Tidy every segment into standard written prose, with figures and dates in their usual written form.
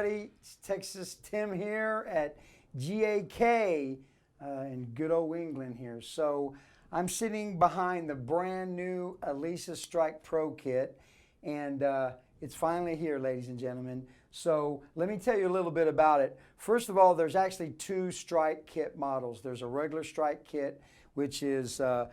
everybody. It's Texas Tim here at GAK in good old England here. So I'm sitting behind the brand new Alesis Strike Pro Kit, and it's finally here, ladies and gentlemen. So let me tell you a little bit about it. First of all, there's actually two Strike Kit models. There's a regular Strike Kit, which is the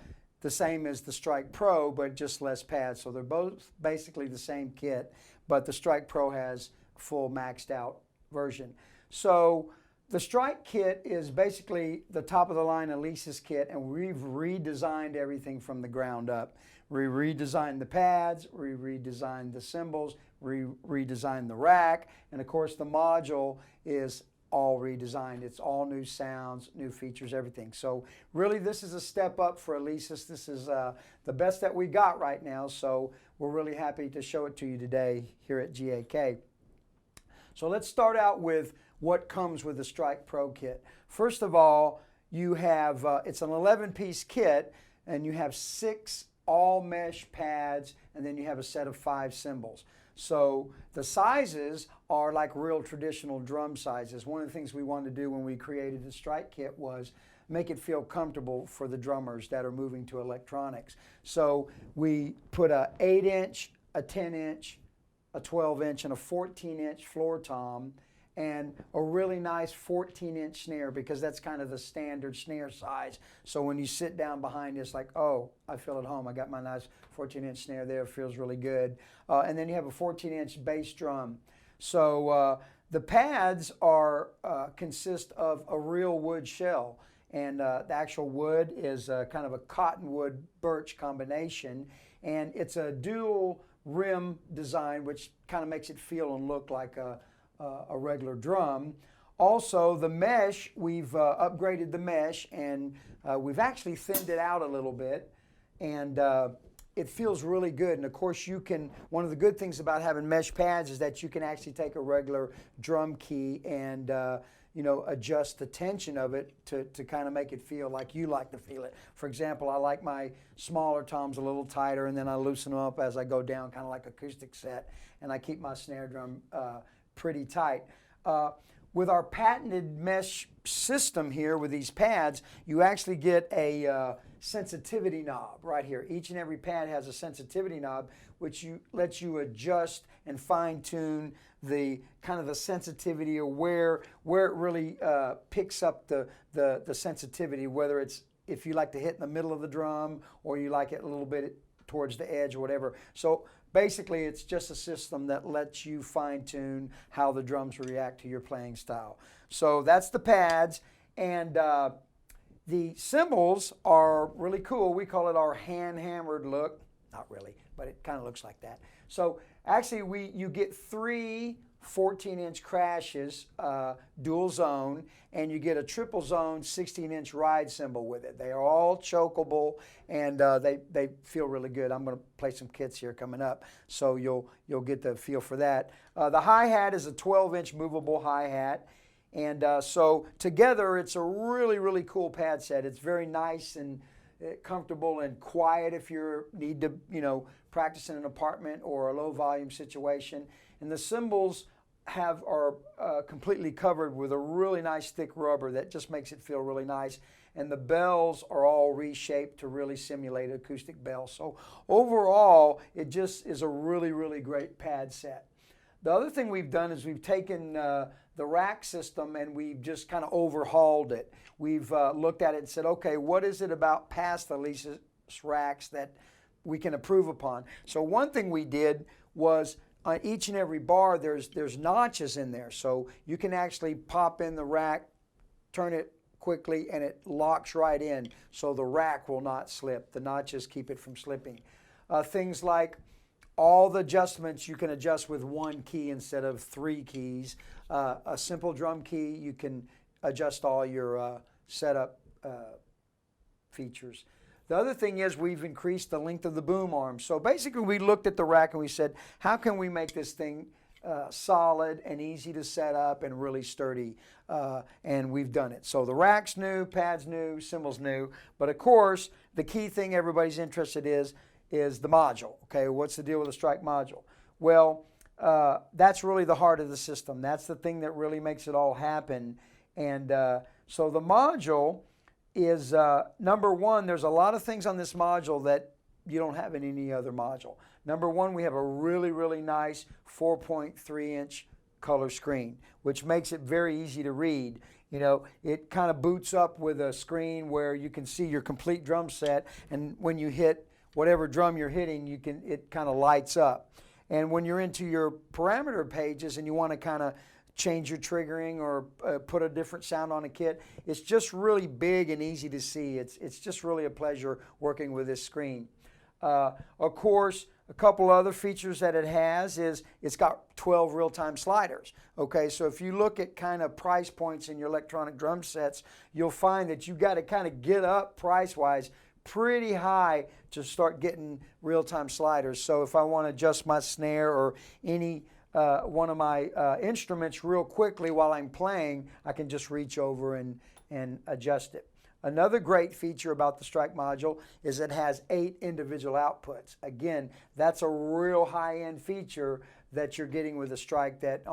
same as the Strike Pro, but just less pads. So they're both basically the same kit, but the Strike Pro has a full maxed out version. So the Strike Kit is basically the top of the line Alesis kit, and we've redesigned everything from the ground up. We redesigned the pads, we redesigned the cymbals, we redesigned the rack, and of course the module is all redesigned. It's all new sounds, new features, everything. So really this is a step up for Alesis. This is the best that we got right now, so we're really happy to show it to you today here at GAK. So let's start out with what comes with the Strike Pro Kit. First of all, you have, it's an 11-piece kit, and you have 6 all mesh pads, and then you have a set of 5 cymbals. So the sizes are like real traditional drum sizes. One of the things we wanted to do when we created the Strike Kit was make it feel comfortable for the drummers that are moving to electronics. So we put a 8-inch, a 10-inch, a 12-inch, and a 14-inch floor tom, and a really nice 14-inch snare, because that's kind of the standard snare size. So when you sit down behind it, it's like, oh, I feel at home. I got my nice 14-inch snare there. It feels really good. And then you have a 14-inch bass drum. So the pads are consist of a real wood shell, and the actual wood is kind of a cottonwood birch combination, and it's a dual rim design, which kind of makes it feel and look like a regular drum. Also, the mesh, we've upgraded the mesh, and we've actually thinned it out a little bit, and it feels really good. And of course, you can, one of the good things about having mesh pads is that you can actually take a regular drum key and you know, adjust the tension of it to kind of make it feel like you like to feel it. For example, I like my smaller toms a little tighter, and then I loosen them up as I go down, kind of like acoustic set, and I keep my snare drum pretty tight. With our patented mesh system here with these pads, you actually get a sensitivity knob right here. Each and every pad has a sensitivity knob, which lets you adjust and fine tune the kind of the sensitivity, or where it really picks up the sensitivity, whether it's if you like to hit in the middle of the drum or you like it a little bit towards the edge or whatever. So basically, it's just a system that lets you fine-tune how the drums react to your playing style. So that's the pads, and the cymbals are really cool. We call it our hand-hammered look. Not really, but it kind of looks like that. So actually, you get 3 14-inch crashes, dual zone, and you get a triple zone 16-inch ride cymbal with it. They are all chokeable, and they feel really good. I'm going to play some kits here coming up, so you'll get the feel for that. The hi-hat is a 12-inch movable hi-hat, and so together it's a really, really cool pad set. It's very nice and comfortable and quiet if you need to, you know, practice in an apartment or a low volume situation. And the cymbals are completely covered with a really nice thick rubber that just makes it feel really nice. And the bells are all reshaped to really simulate acoustic bells. So overall, it just is a really, really great pad set. The other thing we've done is we've taken the rack system and we've just kind of overhauled it. We've looked at it and said, okay, what is it about past Alesis racks that we can improve upon? So one thing we did was on each and every bar, there's notches in there. So you can actually pop in the rack, turn it quickly, and it locks right in. So the rack will not slip. The notches keep it from slipping. Things like all the adjustments you can adjust with 1 key instead of 3 keys. A simple drum key, you can adjust all your setup features. The other thing is we've increased the length of the boom arm. So basically we looked at the rack and we said, how can we make this thing solid and easy to set up and really sturdy? And we've done it. So the rack's new, pads new, cymbals new. But of course, the key thing everybody's interested is the module. Okay, what's the deal with the Strike module? Well, that's really the heart of the system. That's the thing that really makes it all happen. And so the module is, number one, there's a lot of things on this module that you don't have in any other module. Number one, we have a really, really nice 4.3-inch color screen, which makes it very easy to read. You know, it kind of boots up with a screen where you can see your complete drum set, and when you hit whatever drum you're hitting, it kind of lights up. And when you're into your parameter pages and you want to kind of change your triggering or put a different sound on a kit, it's just really big and easy to see. It's just really a pleasure working with this screen. Of course, a couple other features that it has is it's got 12 real-time sliders. Okay, so if you look at kind of price points in your electronic drum sets, you'll find that you got to kind of get up price-wise pretty high to start getting real-time sliders. So if I want to adjust my snare or any one of my instruments real quickly while I'm playing, I can just reach over and adjust it. Another great feature about the Strike module is it has 8 individual outputs. Again, that's a real high-end feature that you're getting with the Strike that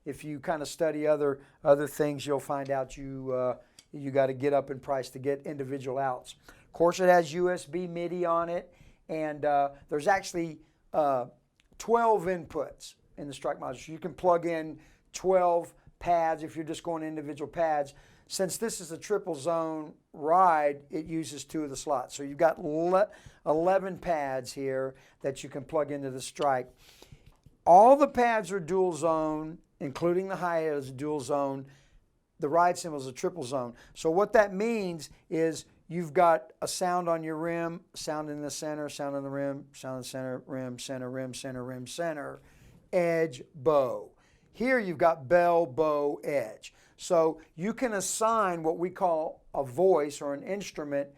if you kind of study other things, you'll find out you got to get up in price to get individual outs. Of course, it has USB MIDI on it, and there's actually 12 inputs in the Strike module. So you can plug in 12 pads if you're just going individual pads. Since this is a triple zone ride, it uses 2 of the slots. So you've got 11 pads here that you can plug into the Strike. All the pads are dual zone, including the hi-hat is dual zone. The ride cymbal is a triple zone. So what that means is you've got a sound on your rim, sound in the center, sound on the rim, sound in the center, rim, center, edge, bow. Here you've got bell, bow, edge. So you can assign what we call a voice or an instrument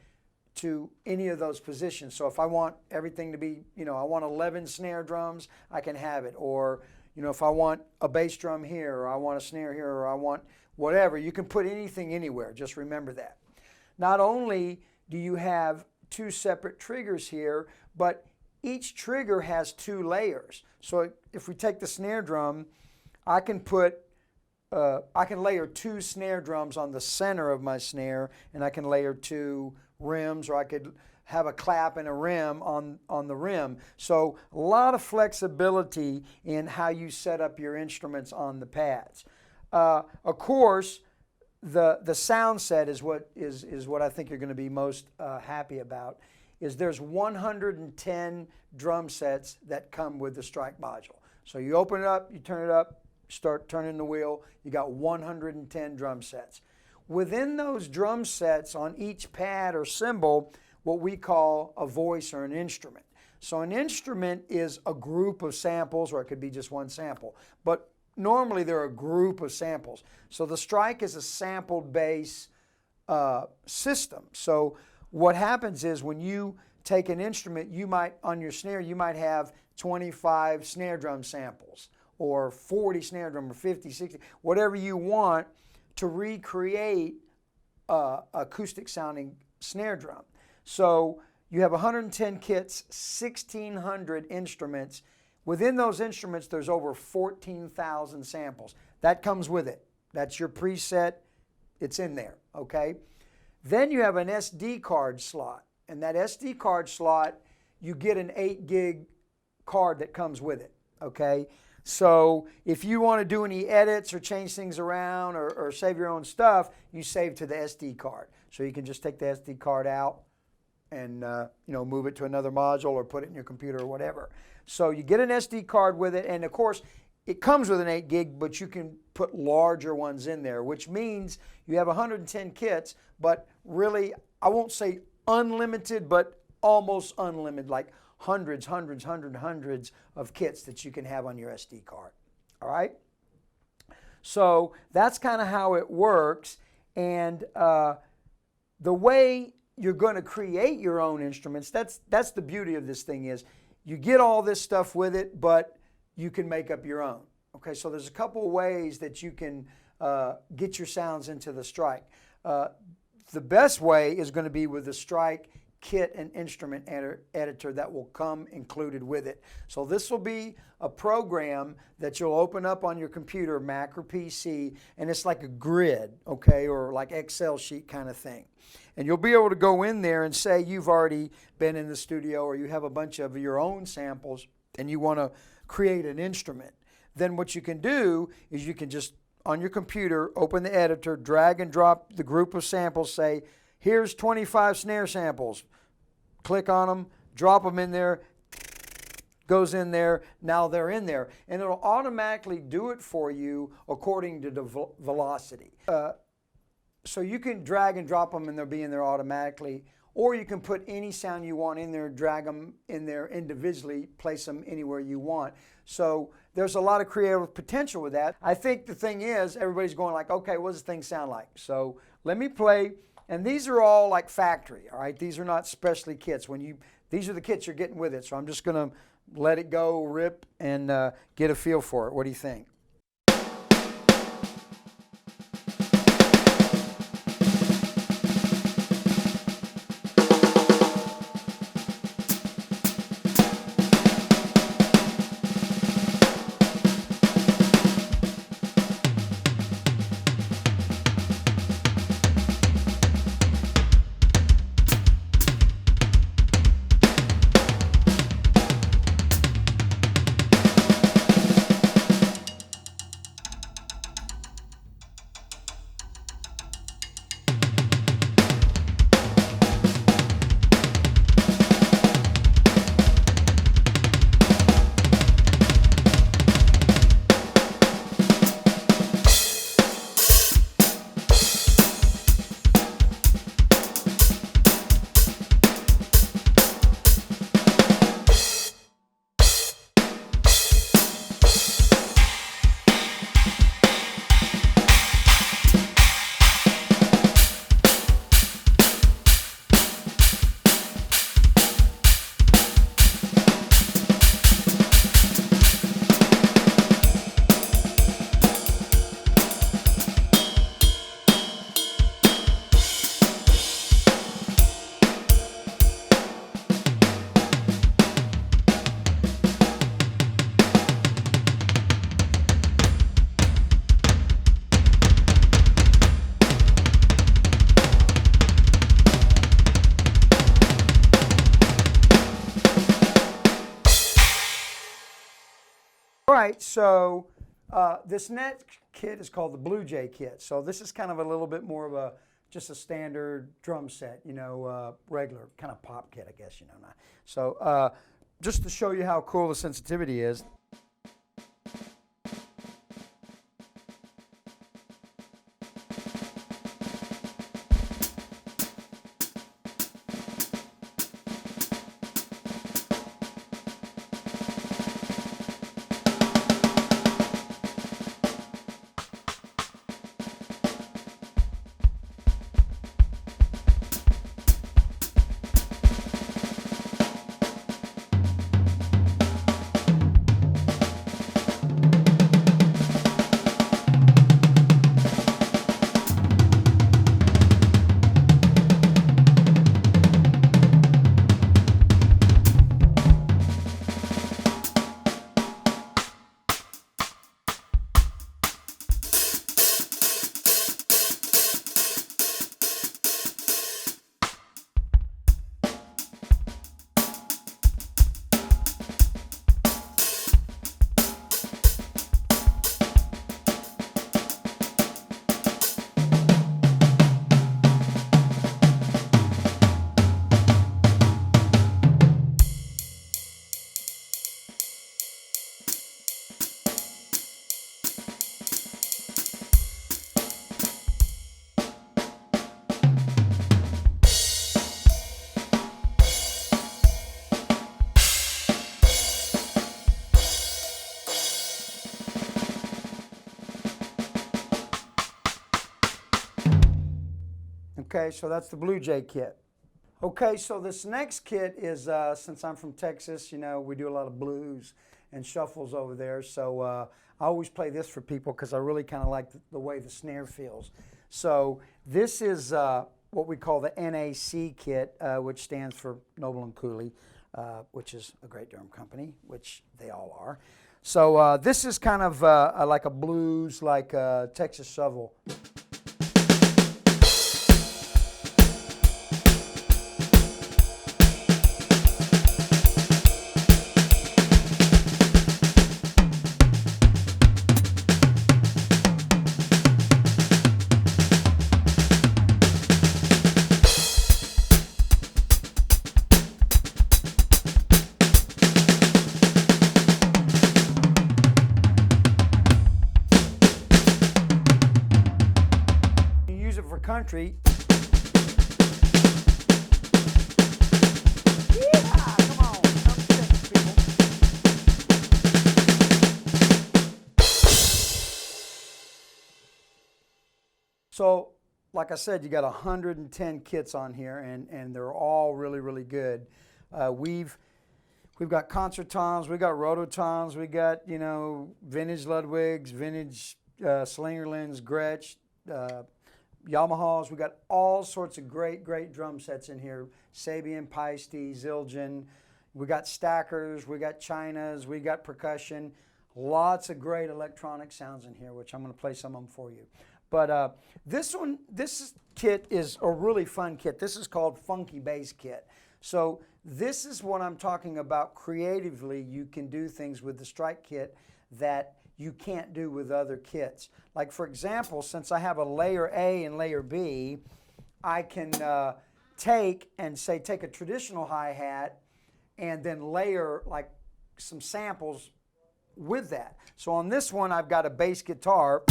to any of those positions. So if I want everything to be, I want 11 snare drums, I can have it. Or, if I want a bass drum here, or I want a snare here, or I want whatever, you can put anything anywhere. Just remember that. Not only do you have 2 separate triggers here, but each trigger has 2 layers. So if we take the snare drum, I can layer 2 snare drums on the center of my snare, and I can layer 2 rims, or I could have a clap and a rim on the rim. So a lot of flexibility in how you set up your instruments on the pads. Of course, the sound set is what I think you're going to be most happy about. Is there's 110 drum sets that come with the Strike module. So you open it up, you turn it up, start turning the wheel, you got 110 drum sets. Within those drum sets on each pad or cymbal, what we call a voice or an instrument. So an instrument is a group of samples, or it could be just one sample, but normally they're a group of samples. So the Strike is a sampled bass system. So what happens is when you take an instrument, on your snare, you might have 25 snare drum samples, or 40 snare drum, or 50, 60, whatever you want to recreate acoustic sounding snare drum. So you have 110 kits, 1,600 instruments. Within those instruments, there's over 14,000 samples. That comes with it. That's your preset. It's in there, okay? Then you have an SD card slot. And that SD card slot, you get an 8 gig card that comes with it, okay? So if you want to do any edits or change things around or save your own stuff, you save to the SD card. So you can just take the SD card out and move it to another module or put it in your computer or whatever. So you get an SD card with it, and of course it comes with an 8 gig, but you can put larger ones in there, which means you have 110 kits, but really, I won't say unlimited, but almost unlimited, like hundreds of kits that you can have on your SD card. All right? So that's kind of how it works. And the way you're going to create your own instruments, that's the beauty of this thing is you get all this stuff with it, but you can make up your own. Okay, so there's a couple of ways that you can get your sounds into the Strike. The best way is going to be with the Strike kit and instrument editor that will come included with it. So this will be a program that you'll open up on your computer, Mac or PC, and it's like a grid, okay, or like Excel sheet kind of thing. And you'll be able to go in there and say you've already been in the studio or you have a bunch of your own samples and you want to create an instrument. Then what you can do is you can just, on your computer, open the editor, drag and drop the group of samples, say, here's 25 snare samples. Click on them, drop them in there, goes in there, now they're in there. And it'll automatically do it for you according to the velocity. So you can drag and drop them and they'll be in there automatically. Or you can put any sound you want in there, drag them in there individually, place them anywhere you want. So there's a lot of creative potential with that. I think the thing is, everybody's going like, okay, what does this thing sound like? So let me play. And these are all like factory, all right? These are not specialty kits. These are the kits you're getting with it. So I'm just gonna let it go, rip, and get a feel for it. What do you think? All right, so this next kit is called the Blue Jay kit. So this is kind of a little bit more of just a standard drum set, you know, regular kind of pop kit, I guess, you know. So just to show you how cool the sensitivity is. Okay, so that's the Blue Jay kit. Okay, so this next kit is, since I'm from Texas, you know, we do a lot of blues and shuffles over there. So I always play this for people because I really kind of like the way the snare feels. So this is what we call the NAC kit, which stands for Noble and Cooley, which is a great drum company, which they all are. So this is kind of like a blues, like a Texas shovel. For country. Yeah, come on, come sing, people. So, like I said, you got 110 kits on here, and they're all really, really good. We've got concert toms, we got rototoms, we got, you know, vintage Ludwigs, vintage Slingerlands, Gretsch, Yamahas. We got all sorts of great drum sets in here. Sabian, Paiste, Zildjian. We got stackers, we got chinas, we got percussion. Lots of great electronic sounds in here, which I'm going to play some of them for you. But this kit is a really fun kit. This is called Funky Bass Kit. So this is what I'm talking about creatively. You can do things with the Strike Kit that you can't do with other kits. Like, for example, since I have a layer A and layer B, I can take a traditional hi-hat and then layer like some samples with that. So on this one, I've got a bass guitar.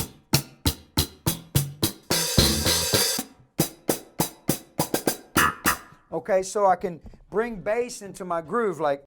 Okay, so I can bring bass into my groove like.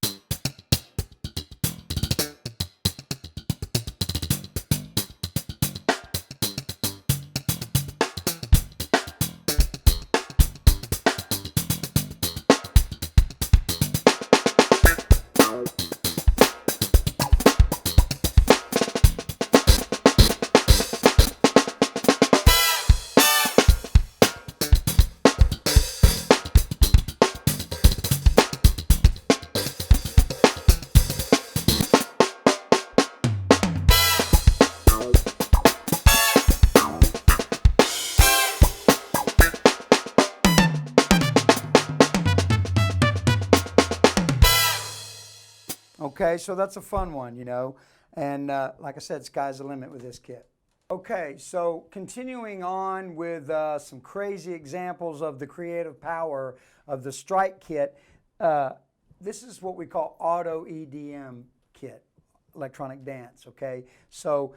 Okay, so that's a fun one, you know, and like I said, sky's the limit with this kit. Okay, so continuing on with some crazy examples of the creative power of the Strike Kit. This is what we call auto EDM kit, electronic dance, okay? So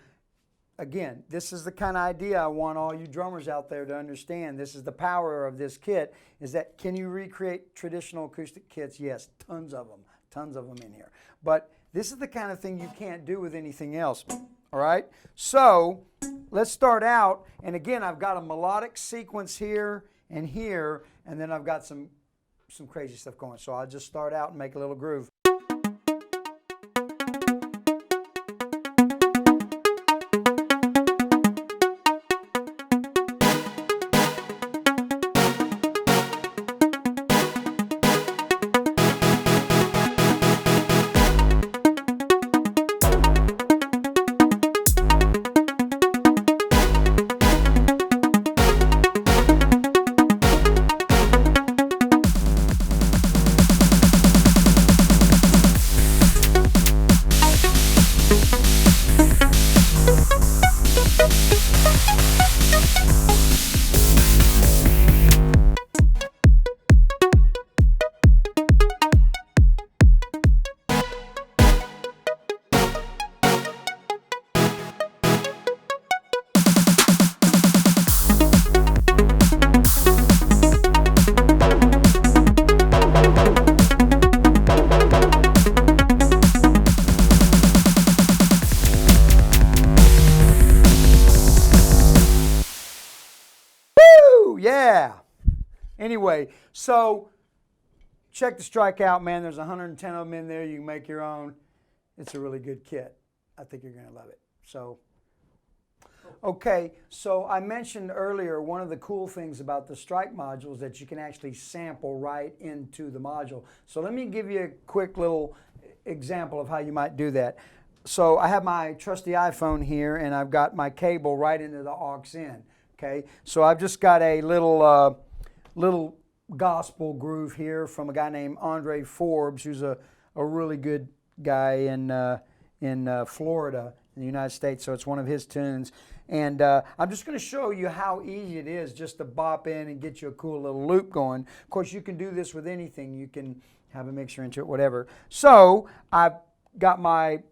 again, this is the kind of idea I want all you drummers out there to understand. This is the power of this kit, is that can you recreate traditional acoustic kits? Yes, tons of them in here. But this is the kind of thing you can't do with anything else, all right? So let's start out, and again, I've got a melodic sequence here, and then I've got some crazy stuff going. So I'll just start out and make a little groove. Yeah. Anyway, so check the Strike out, man. There's 110 of them in there. You can make your own. It's a really good kit. I think you're going to love it. So Okay, so I mentioned earlier one of the cool things about the Strike module is that you can actually sample right into the module. So let me give you a quick little example of how you might do that. So I have my trusty iPhone here, and I've got my cable right into the aux in. Okay, so I've just got a little gospel groove here from a guy named Andre Forbes, who's a really good guy in Florida, in the United States. So it's one of his tunes. And I'm just going to show you how easy it is just to bop in and get you a cool little loop going. Of course, you can do this with anything. You can have a mixer into it, whatever. So I've got my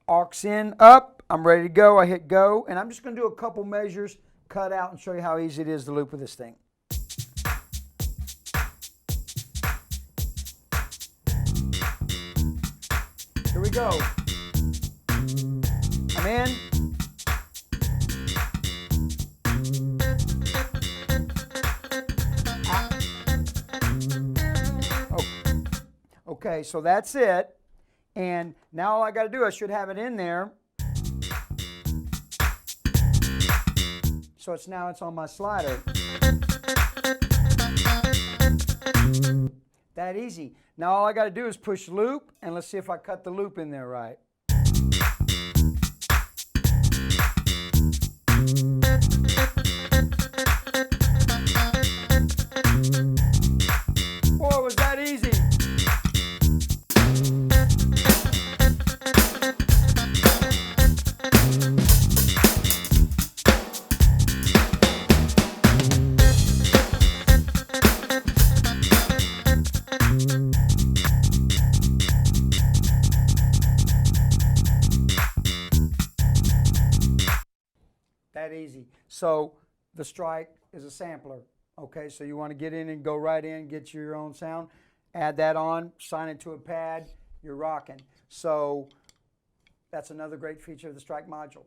aux in up. I'm ready to go. I hit go. And I'm just going to do a couple measures, cut out, and show you how easy it is to loop with this thing. Here we go. I'm in. Okay, so that's it. And now all I got to do, I should have it in there. So it's on my slider. That easy. Now all I got to do is push loop, and let's see if I cut the loop in there right. Boy, was that easy. That easy. So the Strike is a sampler. Okay, so you want to get in and go right in, get your own sound, add that on, sign it to a pad, you're rocking. So that's another great feature of the Strike module.